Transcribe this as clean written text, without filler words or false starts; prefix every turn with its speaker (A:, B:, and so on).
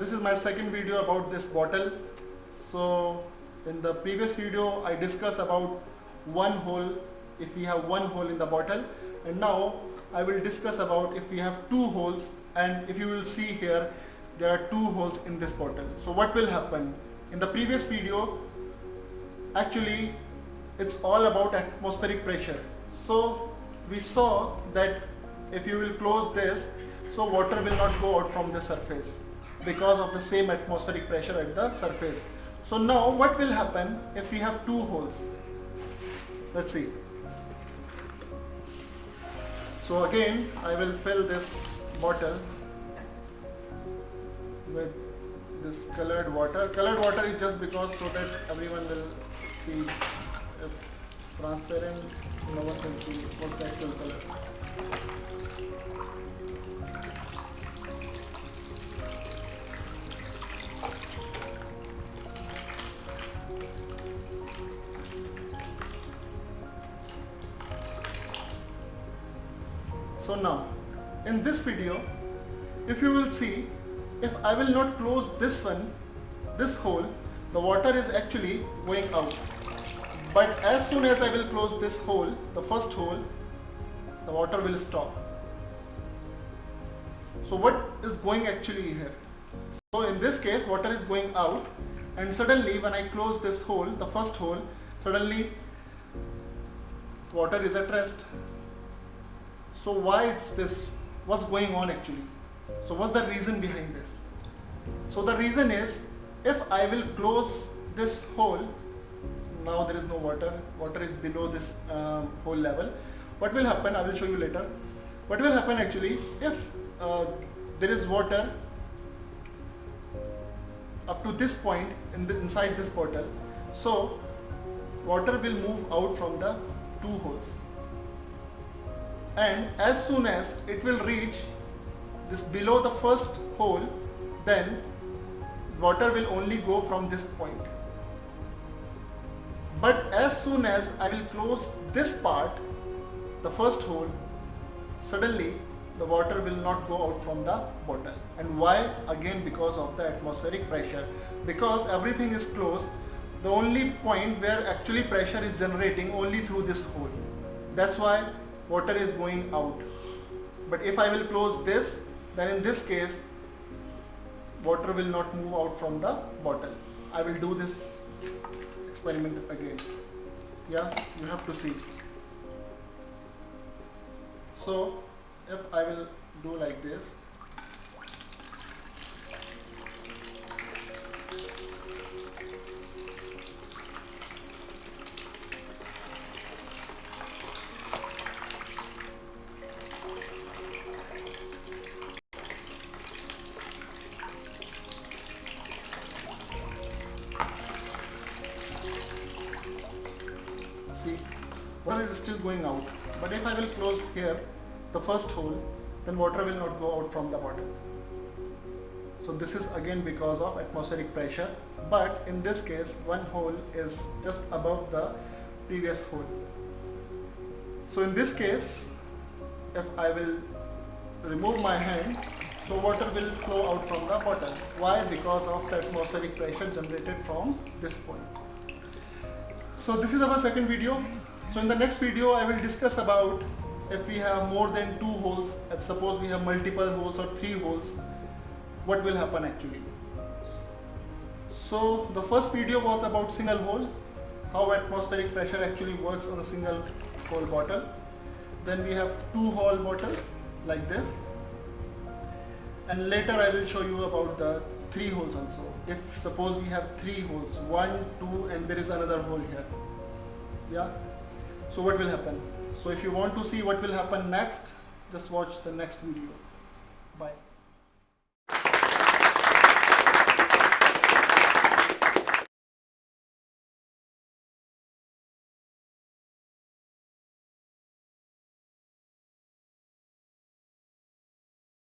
A: this is my second video about this bottle. So in the previous video I discussed about one hole, if we have one hole in the bottle, and now I will discuss about if we have two holes, and if you will see here there are two holes in this bottle. So what will happen? In the previous video actually it's all about atmospheric pressure. So we saw that if you will close this, so water will not go out from the surface because of the same atmospheric pressure at the surface. So now what will happen if we have two holes? Let's see. So again I will fill this bottle with this colored water. Colored water is just because so that everyone will see. If transparent, no one can see what's the actual color. So now in this video, if you will see, if I will not close this one, this hole, the water is actually going out. But as soon as I will close this hole, the first hole, the water will stop. So what is going actually here? So in this case water is going out, and suddenly when I close this hole, the first hole, suddenly water is at rest. So why it's this? What's going on actually? So what's the reason behind this? So the reason is, if I will close this hole, now there is no water, water is below this hole level. What will happen? I will show you later. What will happen actually, if there is water up to this point inside this bottle, so water will move out from the two holes, and as soon as it will reach this below the first hole, then water will only go from this point. But as soon as I will close this part, the first hole, suddenly the water will not go out from the bottle. And why? Again because of the atmospheric pressure. Because everything is closed, the only point where actually pressure is generating only through this hole. That's why water is going out. But if I will close this, then in this case water will not move out from the bottle. I will do this experiment again. Yeah, you have to see. So if I will do like this, see, water is still going out. But if I will close here the first hole, then water will not go out from the bottle. So this is again because of atmospheric pressure, but in this case one hole is just above the previous hole. So in this case, if I will remove my hand, so water will flow out from the bottle. Why? Because of the atmospheric pressure generated from this point. So this is our second video. So in the next video I will discuss about if we have more than two holes, if suppose we have multiple holes or three holes, what will happen actually. So the first video was about single hole, how atmospheric pressure actually works on a single hole bottle. Then we have two hole bottles like this, and later I will show you about the three holes also. If suppose we have three holes, 1, 2, and there is another hole here, yeah, so what will happen? So if you want to see what will happen next, just watch the next video. Bye.